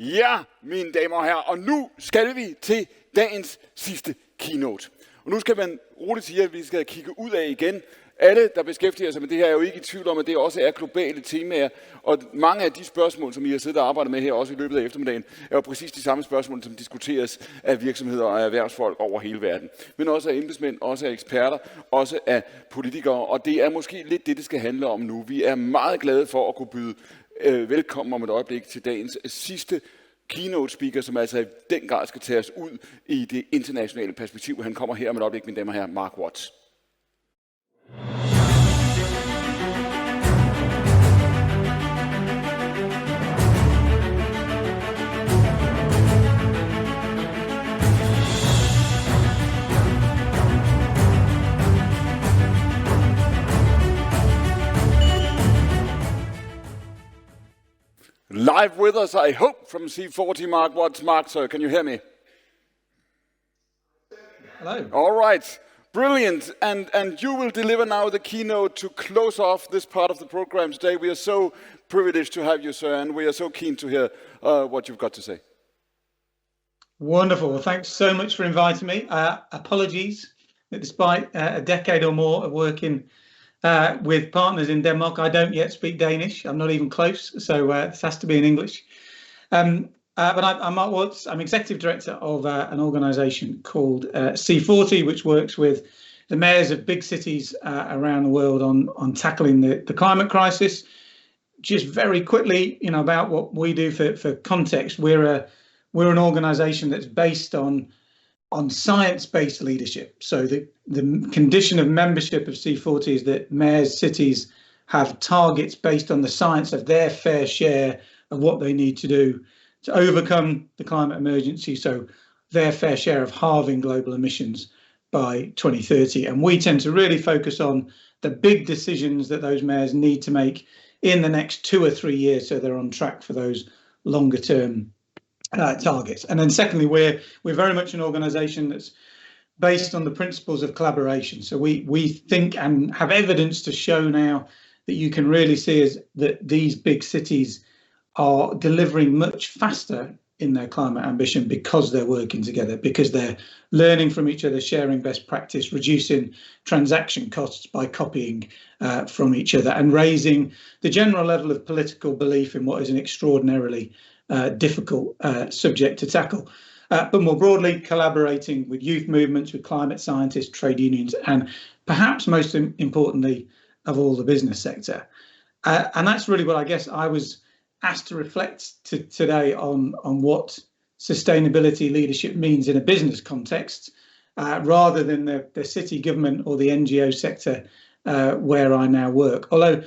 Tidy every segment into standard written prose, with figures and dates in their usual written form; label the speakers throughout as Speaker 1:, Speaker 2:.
Speaker 1: Ja, mine damer og herrer, og nu skal vi til dagens sidste keynote. Og nu skal man roligt sige, at vi skal kigge ud af igen. Alle, der beskæftiger sig med det her, er jo ikke i tvivl om, at det også er globale temaer. Og mange af de spørgsmål, som I har siddet og arbejdet med her, også i løbet af eftermiddagen, er jo præcis de samme spørgsmål, som diskuteres af virksomheder og af erhvervsfolk over hele verden. Men også af embedsmænd, også af eksperter, også af politikere. Og det er måske lidt det skal handle om nu. Vi er meget glade for at kunne byde velkommen om et øjeblik til dagens sidste keynote speaker, som altså i den grad skal tage os ud i det internationale perspektiv. Han kommer her om et øjeblik, mine damer og herrer, Mark Watts. Live with us, I hope, from C40, Mark Watts. Mark, sir, can you hear me?
Speaker 2: Hello.
Speaker 1: All right, brilliant. And you will deliver now the keynote to close off this part of the program today. We are so privileged to have you, sir, and we are so keen to hear what you've got to say.
Speaker 2: Wonderful. Well, thanks so much for inviting me. Apologies that despite a decade or more of working with partners in Denmark, I don't yet speak Danish. I'm not even close, so this has to be in English. But I'm Mark Watts. I'm executive director of an organisation called C40, which works with the mayors of big cities around the world on tackling the climate crisis. Just very quickly, about what we do for context. We're an organisation that's based on science-based leadership. So the condition of membership of C40 is that mayors, cities have targets based on the science of their fair share of what they need to do to overcome the climate emergency. So their fair share of halving global emissions by 2030. And we tend to really focus on the big decisions that those mayors need to make in the next 2 or 3 years, so they're on track for those longer term targets. And then secondly, we're very much an organisation that's based on the principles of collaboration. So we think and have evidence to show now that you can really see is that these big cities are delivering much faster in their climate ambition because they're working together, because they're learning from each other, sharing best practice, reducing transaction costs by copying from each other, and raising the general level of political belief in what is an extraordinarily difficult subject to tackle. But more broadly, collaborating with youth movements, with climate scientists, trade unions, and perhaps most importantly of all, the business sector. And that's really what I guess I was asked to reflect today on what sustainability leadership means in a business context, rather than the city government or the NGO sector where I now work. Although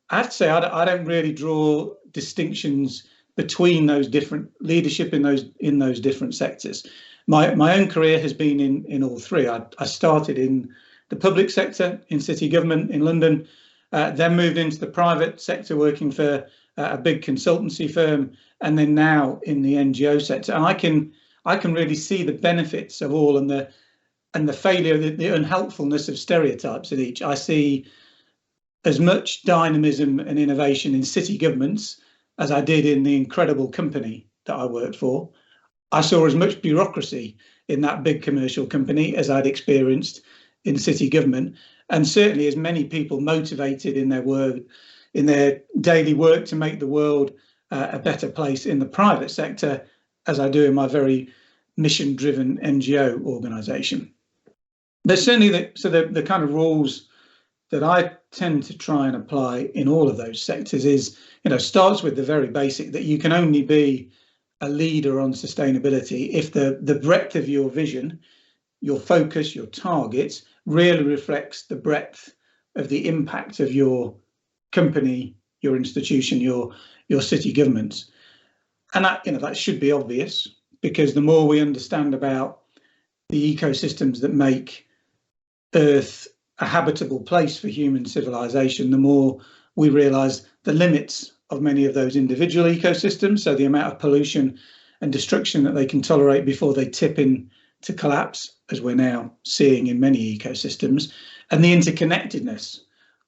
Speaker 2: I have to say I don't really draw distinctions between those different leadership in those different sectors. My own career has been in all three. I started in the public sector in city government in London, then moved into the private sector working for a big consultancy firm, and then now in the NGO sector. And I can really see the benefits of all and the failure, the unhelpfulness of stereotypes in each. I see as much dynamism and innovation in city governments as I did in the incredible company that I worked for. I saw as much bureaucracy in that big commercial company as I'd experienced in city government, and certainly as many people motivated in their work, in their daily work to make the world a better place in the private sector as I do in my very mission-driven NGO organisation. There's certainly the kind of rules that I tend to try and apply in all of those sectors is, starts with the very basic that you can only be a leader on sustainability if the breadth of your vision, your focus, your targets really reflects the breadth of the impact of your company, your institution, your city governments. And that should be obvious, because the more we understand about the ecosystems that make Earth a habitable place for human civilization, the more we realise the limits of many of those individual ecosystems, so the amount of pollution and destruction that they can tolerate before they tip in to collapse, as we're now seeing in many ecosystems, and the interconnectedness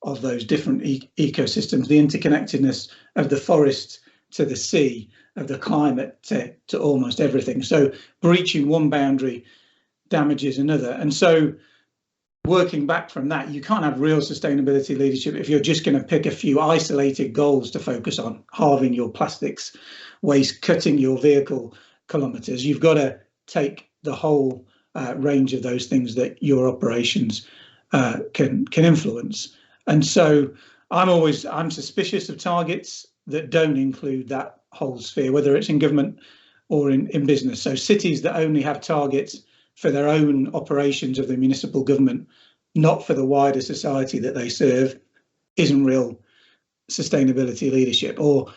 Speaker 2: of those different ecosystems, the interconnectedness of the forest to the sea, of the climate to almost everything. So breaching one boundary damages another. And so working back from that, you can't have real sustainability leadership if you're just going to pick a few isolated goals to focus on, halving your plastics waste, cutting your vehicle kilometres. You've got to take the whole range of those things that your operations can influence. And so I'm suspicious of targets that don't include that whole sphere, whether it's in government or in business. So cities that only have targets for their own operations of the municipal government, not for the wider society that they serve, isn't real sustainability leadership. Or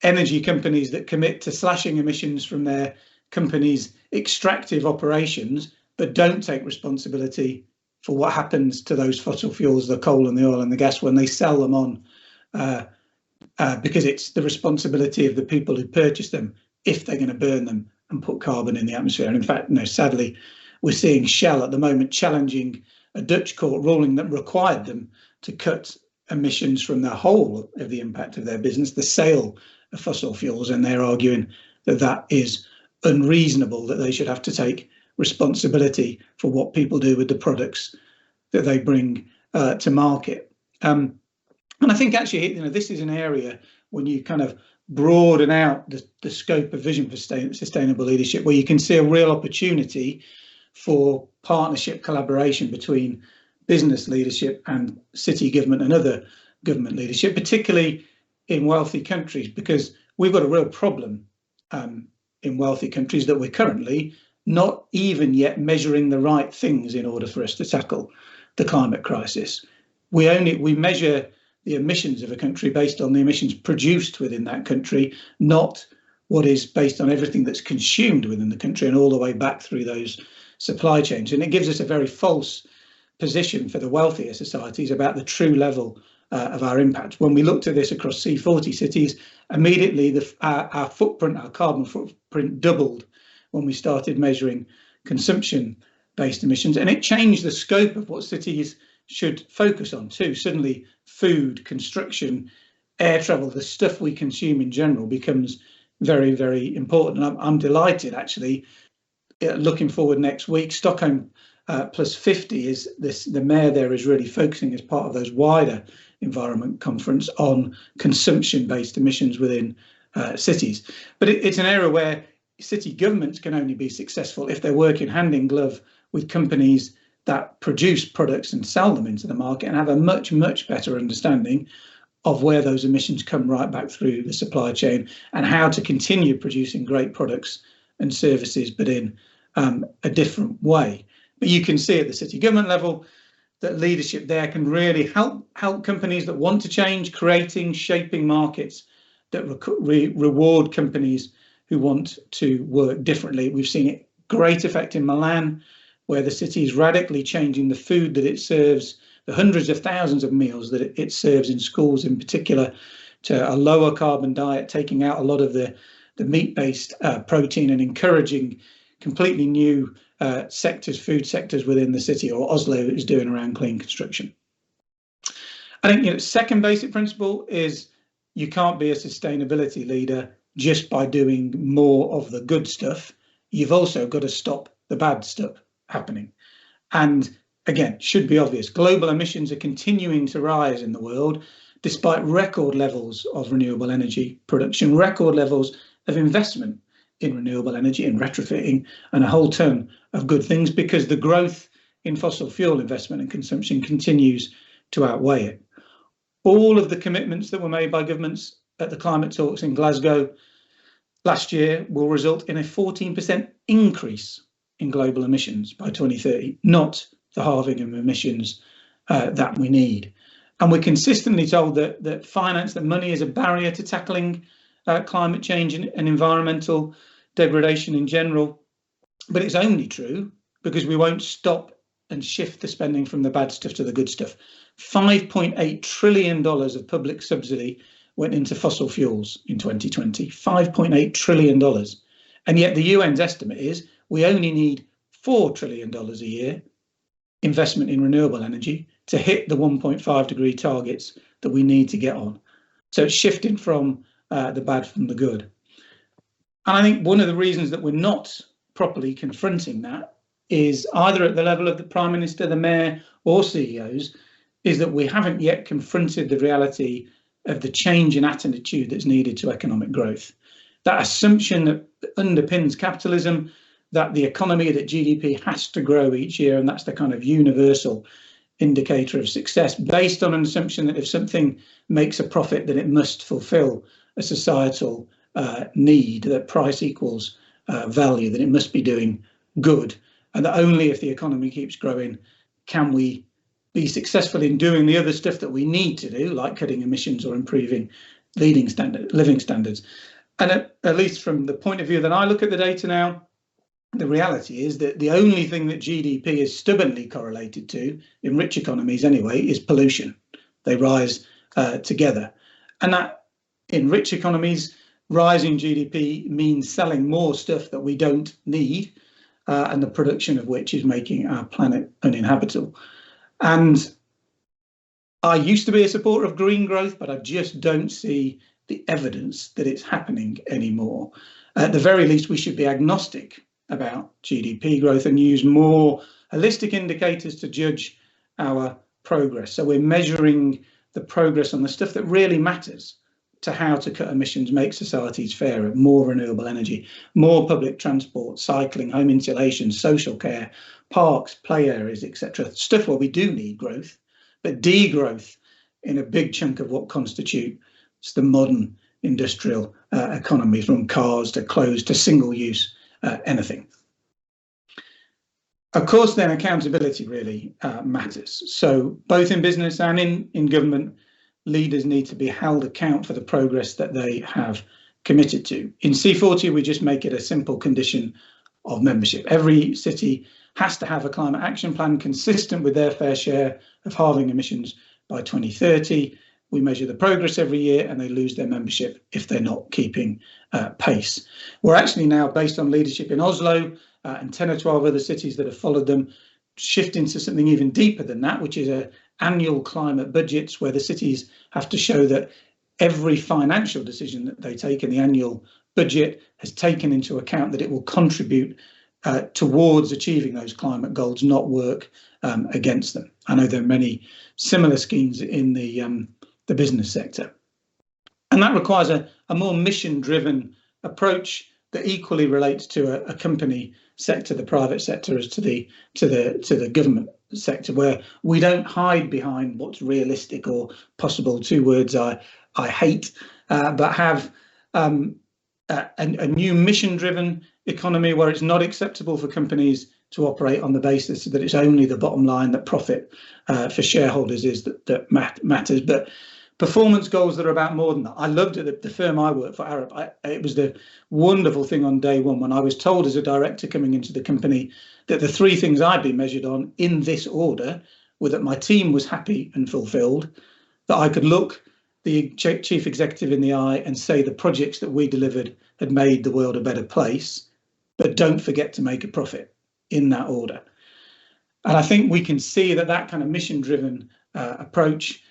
Speaker 2: energy companies that commit to slashing emissions from their companies' extractive operations, but don't take responsibility for what happens to those fossil fuels, the coal and the oil and the gas, when they sell them on, because it's the responsibility of the people who purchase them if they're going to burn them and put carbon in the atmosphere. And in fact, sadly, we're seeing Shell at the moment challenging a Dutch court ruling that required them to cut emissions from the whole of the impact of their business, the sale of fossil fuels, and they're arguing that that is unreasonable, that they should have to take responsibility for what people do with the products that they bring to market. And I think actually, this is an area when you kind of broaden out the scope of vision for sustainable leadership, where you can see a real opportunity for partnership collaboration between business leadership and city government and other government leadership, particularly in wealthy countries, because we've got a real problem in wealthy countries that we're currently not even yet measuring the right things in order for us to tackle the climate crisis. We measure the emissions of a country based on the emissions produced within that country, not what is based on everything that's consumed within the country and all the way back through those supply chains. And it gives us a very false position for the wealthier societies about the true level of our impact. When we looked at this across C40 cities, immediately our footprint, our carbon footprint doubled when we started measuring consumption-based emissions, and it changed the scope of what cities should focus on too. Suddenly food, construction, air travel, the stuff we consume in general becomes very, very important. And I'm delighted actually, looking forward next week, Stockholm plus 50 is the mayor there is really focusing as part of those wider environment conference on consumption-based emissions within cities. But it's an area where city governments can only be successful if they're working hand in glove with companies that produce products and sell them into the market and have a much, much better understanding of where those emissions come right back through the supply chain and how to continue producing great products and services, but in a different way. But you can see at the city government level that leadership there can really help companies that want to change, shaping markets that reward companies who want to work differently. We've seen it great effect in Milan, where the city is radically changing the food that it serves, the hundreds of thousands of meals that it serves in schools in particular, to a lower carbon diet, taking out a lot of the meat-based protein and encouraging completely new food sectors within the city, or Oslo is doing around clean construction. I think second basic principle is you can't be a sustainability leader just by doing more of the good stuff. You've also got to stop the bad stuff happening. And again, should be obvious, global emissions are continuing to rise in the world, despite record levels of renewable energy production, record levels of investment in renewable energy and retrofitting, and a whole ton of good things, because the growth in fossil fuel investment and consumption continues to outweigh it. All of the commitments that were made by governments at the climate talks in Glasgow last year will result in a 14% increase in global emissions by 2030, not the halving of emissions that we need. And we're consistently told that finance, that money is a barrier to tackling climate change and environmental degradation in general. But it's only true because we won't stop and shift the spending from the bad stuff to the good stuff. $5.8 trillion of public subsidy went into fossil fuels in 2020, $5.8 trillion. And yet the UN's estimate is we only need $4 trillion a year investment in renewable energy to hit the 1.5 degree targets that we need to get on. So it's shifting from the bad from the good. And I think one of the reasons that we're not properly confronting that is either at the level of the Prime Minister, the Mayor or CEOs, is that we haven't yet confronted the reality of the change in attitude that's needed to economic growth. That assumption that underpins capitalism, that the economy, that GDP has to grow each year, and that's the kind of universal indicator of success, based on an assumption that if something makes a profit, then it must fulfill a societal need, that price equals value, that it must be doing good, and that only if the economy keeps growing can we be successful in doing the other stuff that we need to do, like cutting emissions or improving living standards. And at least from the point of view that I look at the data now, the reality is that the only thing that GDP is stubbornly correlated to, in rich economies anyway, is pollution. They rise together. And that in rich economies, rising GDP means selling more stuff that we don't need, and the production of which is making our planet uninhabitable. And I used to be a supporter of green growth, but I just don't see the evidence that it's happening anymore. At the very least, we should be agnostic about GDP growth and use more holistic indicators to judge our progress. So we're measuring the progress on the stuff that really matters to how to cut emissions, make societies fairer, more renewable energy, more public transport, cycling, home insulation, social care, parks, play areas, etc. Stuff where we do need growth, but degrowth in a big chunk of what constitutes the modern industrial economy, from cars to clothes to single-use anything. Of course, then accountability really matters. So both in business and in government, leaders need to be held account for the progress that they have committed to. In C40, we just make it a simple condition of membership. Every city has to have a climate action plan consistent with their fair share of halving emissions by 2030. We measure the progress every year and they lose their membership if they're not keeping pace. We're actually now, based on leadership in Oslo and 10 or 12 other cities that have followed them, shifting to something even deeper than that, which is annual climate budgets, where the cities have to show that every financial decision that they take in the annual budget has taken into account that it will contribute towards achieving those climate goals, not work against them. I know there are many similar schemes in the business sector. And that requires a more mission-driven approach that equally relates to a company sector, the private sector, as to the government sector, where we don't hide behind what's realistic or possible, two words I hate, but have a new mission-driven economy where it's not acceptable for companies to operate on the basis that it's only the bottom line, that profit for shareholders is that matters, but performance goals that are about more than that. I loved it, the firm I work for, Arab. It was the wonderful thing on day one when I was told as a director coming into the company that the three things I'd be measured on in this order were that my team was happy and fulfilled, that I could look the chief executive in the eye and say the projects that we delivered had made the world a better place, but don't forget to make a profit, in that order. And I think we can see that kind of mission-driven approach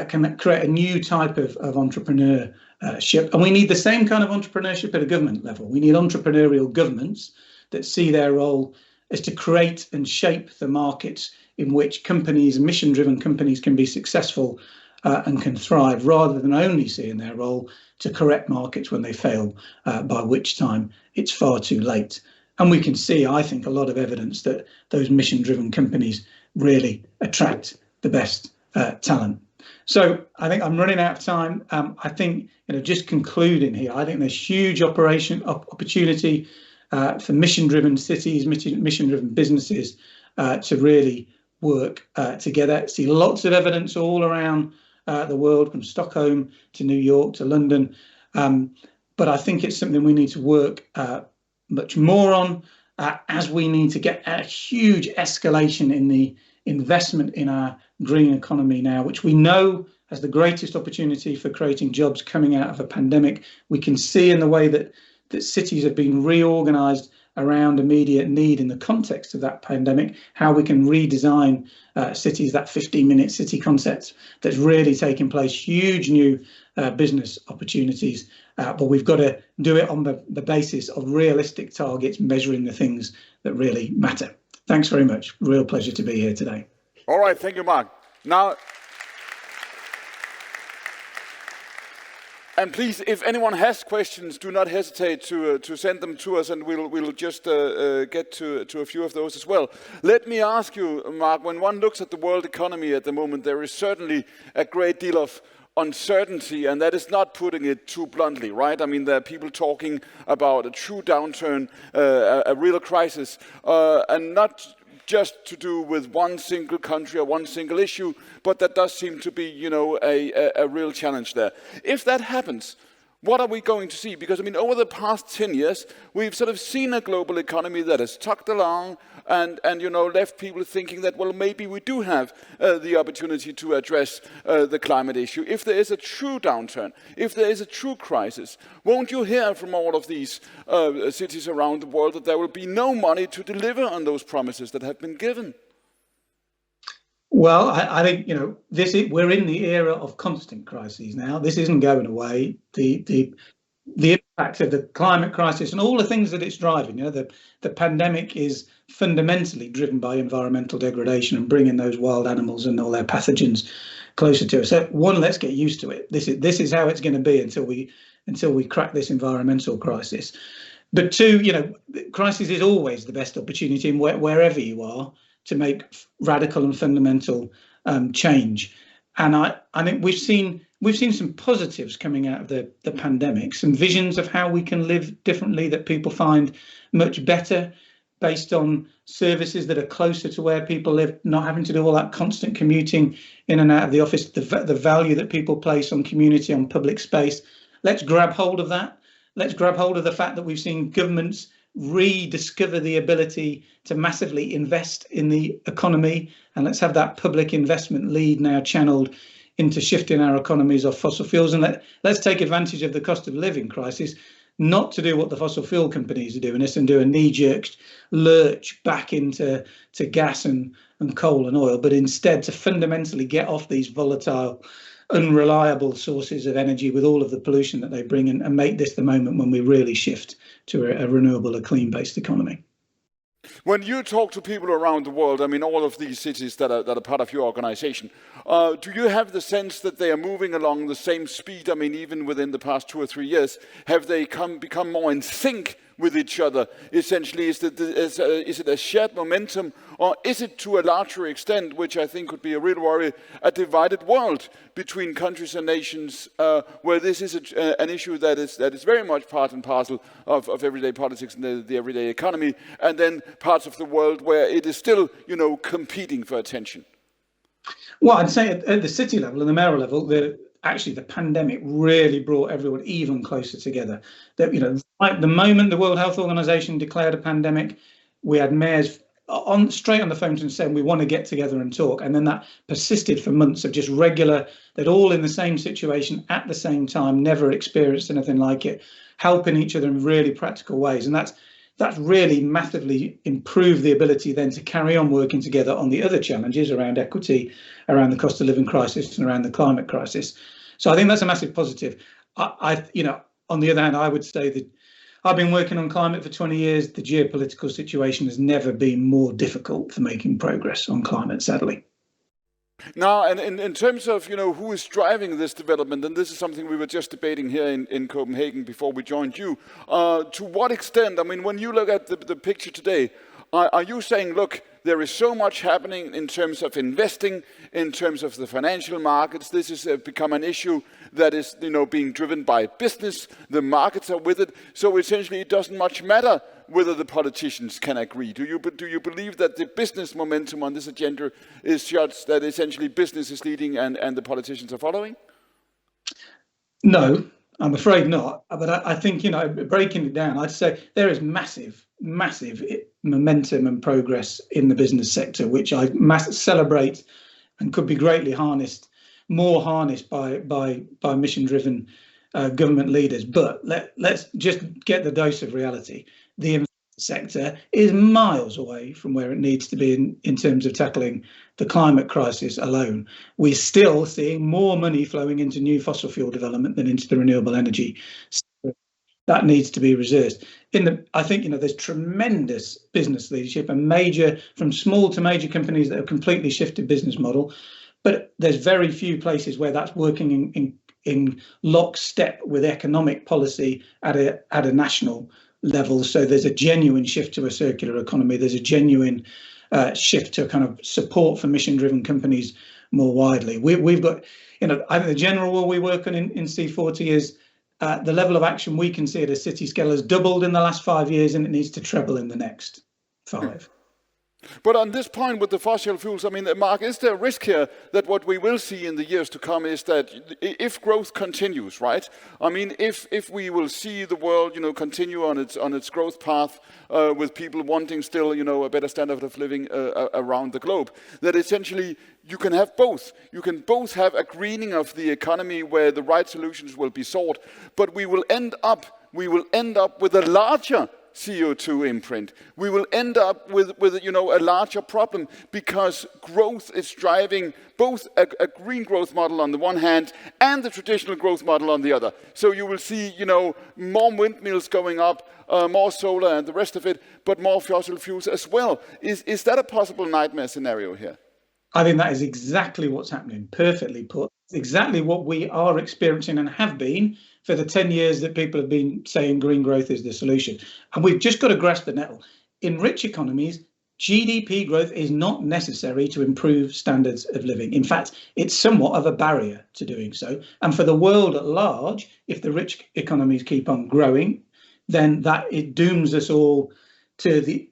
Speaker 2: can create a new type of entrepreneurship. And we need the same kind of entrepreneurship at a government level. We need entrepreneurial governments that see their role as to create and shape the markets in which companies, mission-driven companies, can be successful and can thrive, rather than only seeing their role to correct markets when they fail, by which time it's far too late. And we can see, I think, a lot of evidence that those mission-driven companies really attract the best talent. So I think I'm running out of time. I think, just concluding here, I think there's huge opportunity for mission-driven cities, mission-driven businesses to really work together. I see lots of evidence all around the world, from Stockholm to New York to London. But I think it's something we need to work much more on, as we need to get a huge escalation in the investment in our green economy now, which we know has the greatest opportunity for creating jobs coming out of a pandemic. We can see in the way that cities have been reorganized around immediate need in the context of that pandemic, how we can redesign cities, that 15-minute city concept that's really taking place, huge new business opportunities, but we've got to do it on the basis of realistic targets, measuring the things that really matter. Thanks very much. Real pleasure to be here today.
Speaker 1: All right, thank you, Mark. Now, and please, if anyone has questions, do not hesitate to send them to us, and we'll just get to a few of those as well. Let me ask you, Mark, when one looks at the world economy at the moment, there is certainly a great deal of uncertainty, and that is not putting it too bluntly, right? I mean, there are people talking about a true downturn, a real crisis, and not just to do with one single country or one single issue, but that does seem to be, you know, a real challenge there. If that happens, what are we going to see? Because, I mean, over the past 10 years, we've sort of seen a global economy that has tugged along and you know, left people thinking that, well, maybe we do have the opportunity to address the climate issue. If there is a true downturn, if there is a true crisis, won't you hear from all of these cities around the world that there will be no money to deliver on those promises that have been given?
Speaker 2: Well, I think, you know, we're in the era of constant crises now. This isn't going away. The impact of the climate crisis and all the things that it's driving, you know, the pandemic is fundamentally driven by environmental degradation and bringing those wild animals and all their pathogens closer to us. So one, let's get used to it. This is how it's going to be until we crack this environmental crisis. But two, you know, crisis is always the best opportunity, and wherever you are, to make radical and fundamental change. And I think we've seen some positives coming out of the pandemic, some visions of how we can live differently that people find much better, based on services that are closer to where people live, not having to do all that constant commuting in and out of the office, the value that people place on community, on public space. Let's grab hold of that. Let's grab hold of the fact that we've seen governments rediscover the ability to massively invest in the economy, and let's have that public investment lead now channeled into shifting our economies off fossil fuels. And let's take advantage of the cost of living crisis, not to do what the fossil fuel companies are doing and do a knee-jerk lurch back into gas and coal and oil, but instead to fundamentally get off these volatile, unreliable sources of energy with all of the pollution that they bring, and make this the moment when we really shift to a renewable, a clean-based economy.
Speaker 1: When you talk to people around the world, I mean, all of these cities that are part of your organization, do you have the sense that they are moving along the same speed? I mean, even within the past 2 or 3 years, have they become more in sync with each other? Essentially, is it a shared momentum, or is it to a larger extent, which I think could be a real worry, a divided world between countries and nations, where this is an issue that is very much part and parcel of everyday politics and the everyday economy, and then parts of the world where it is still, you know, competing for attention?
Speaker 2: Well, I'd say at the city level and the mayoral level, actually the pandemic really brought everyone even closer together. That, you know, at the moment the World Health Organization declared a pandemic, we had mayors straight on the phone and saying we want to get together and talk, and then that persisted for months of just regular, they're all in the same situation at the same time, never experienced anything like it, helping each other in really practical ways. And that's really massively improved the ability then to carry on working together on the other challenges around equity, around the cost of living crisis, and around the climate crisis. So I think that's a massive positive. You know, on the other hand, I would say that I've been working on climate for 20 years. The geopolitical situation has never been more difficult for making progress on climate, sadly.
Speaker 1: Now, and in terms of, you know, who is driving this development, and this is something we were just debating here in Copenhagen before we joined you, to what extent, I mean, when you look at the picture today, are you saying, look, there is so much happening in terms of investing, in terms of the financial markets, this has become an issue that is, you know, being driven by business, the markets are with it, so essentially it doesn't much matter whether the politicians can agree. Do you believe that the business momentum on this agenda is such that essentially business is leading and the politicians are following?
Speaker 2: No, I'm afraid not. But I think, you know, breaking it down, I'd say there is massive momentum and progress in the business sector, which I celebrate and could be greatly harnessed by mission-driven government leaders. But let's just get the dose of reality. The sector is miles away from where it needs to be in terms of tackling the climate crisis alone. We're still seeing more money flowing into new fossil fuel development than into the renewable energy. So that needs to be reversed. I think there's tremendous business leadership and from small to major companies that have completely shifted business model, but there's very few places where that's working in lockstep with economic policy at a national level. So there's a genuine shift to a circular economy. There's a genuine shift to kind of support for mission-driven companies more widely. We've got, I think the general rule we work on in C40 is the level of action we can see at a city scale has doubled in the last 5 years, and it needs to treble in the next 5.
Speaker 1: But on this point with the fossil fuels, I mean, Mark, is there a risk here that what we will see in the years to come is that if growth continues, right? I mean, if we will see the world, continue on its growth path with people wanting still, a better standard of living around the globe, that essentially you can have both. You can both have a greening of the economy where the right solutions will be sought, but we will end up with a larger CO2 imprint. We will end up with a larger problem because growth is driving both a green growth model on the one hand and the traditional growth model on the other. So you will see more windmills going up, more solar and the rest of it, but more fossil fuels as well. Is that a possible nightmare scenario here?
Speaker 2: I think that is exactly what's happening. Perfectly put. It's exactly what we are experiencing and have been for the 10 years that people have been saying green growth is the solution. And we've just got to grasp the nettle. In rich economies, GDP growth is not necessary to improve standards of living. In fact, it's somewhat of a barrier to doing so. And for the world at large, if the rich economies keep on growing, then it dooms us all to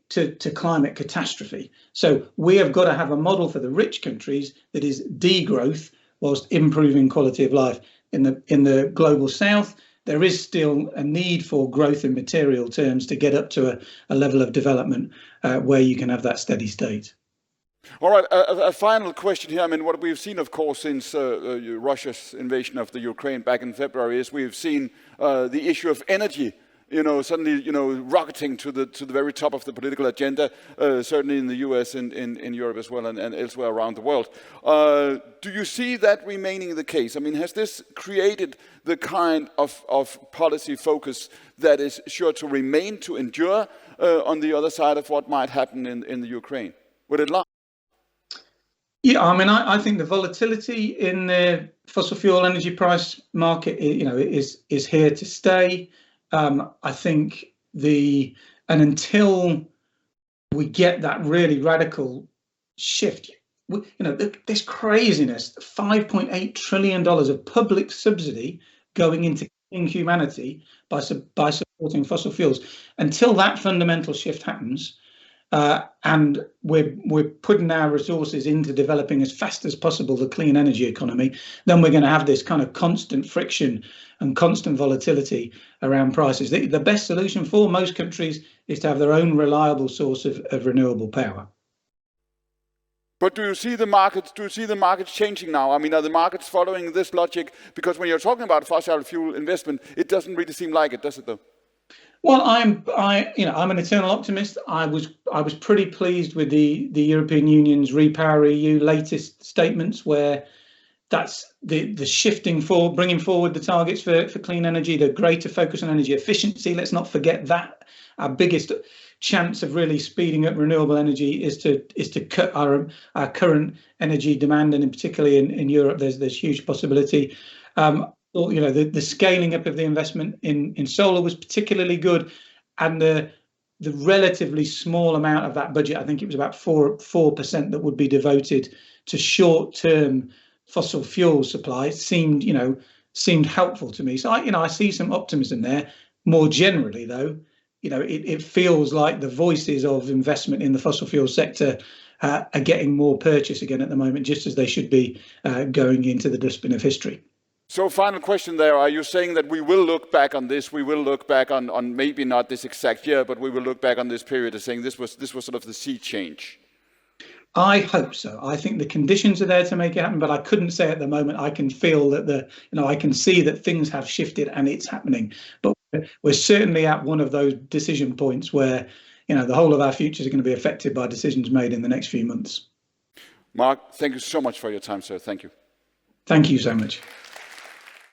Speaker 2: climate catastrophe. So we have got to have a model for the rich countries that is degrowth whilst improving quality of life. In the global south, there is still a need for growth in material terms to get up to a level of development where you can have that steady state.
Speaker 1: All right, a final question here. I mean, what we've seen, of course, since Russia's invasion of the Ukraine back in February is we've seen the issue of energy suddenly, rocketing to the very top of the political agenda, certainly in the US and in Europe as well and elsewhere around the world. Do you see that remaining the case? I mean, has this created the kind of policy focus that is sure to remain, to endure on the other side of what might happen in the Ukraine? Would it last?
Speaker 2: Yeah, I mean, I think the volatility in the fossil fuel energy price market, is here to stay. I think until we get that really radical shift, this craziness, $5.8 trillion of public subsidy going into killing humanity by supporting fossil fuels. Until that fundamental shift happens, and we're putting our resources into developing as fast as possible the clean energy economy, then we're going to have this kind of constant friction and constant volatility around prices. The best solution for most countries is to have their own reliable source of renewable power.
Speaker 1: But do you see the markets changing now? I mean, are the markets following this logic? Because when you're talking about fossil fuel investment, it doesn't really seem like it, does it though?
Speaker 2: Well, I'm an eternal optimist. I was pretty pleased with the European Union's REPowerEU latest statements, where that's the shifting forward, bringing forward the targets for clean energy, the greater focus on energy efficiency. Let's not forget that our biggest chance of really speeding up renewable energy is to cut our current energy demand, and in particularly in Europe, there's huge possibility. The scaling up of the investment in solar was particularly good, and the relatively small amount of that budget, I think it was about 4% that would be devoted to short-term fossil fuel supply, seemed helpful to me. So I see some optimism there. More generally, though, it feels like the voices of investment in the fossil fuel sector are getting more purchase again at the moment, just as they should be going into the dustbin of history.
Speaker 1: So final question there, are you saying that we will look back on this, we will look back on maybe not this exact year, but we will look back on this period as saying this was sort of the sea change?
Speaker 2: I hope so. I think the conditions are there to make it happen, but I couldn't say at the moment. I can feel that I can see that things have shifted and it's happening. But we're certainly at one of those decision points where the whole of our futures are going to be affected by decisions made in the next few months.
Speaker 1: Mark, thank you so much for your time, sir. Thank you.
Speaker 2: Thank you so much.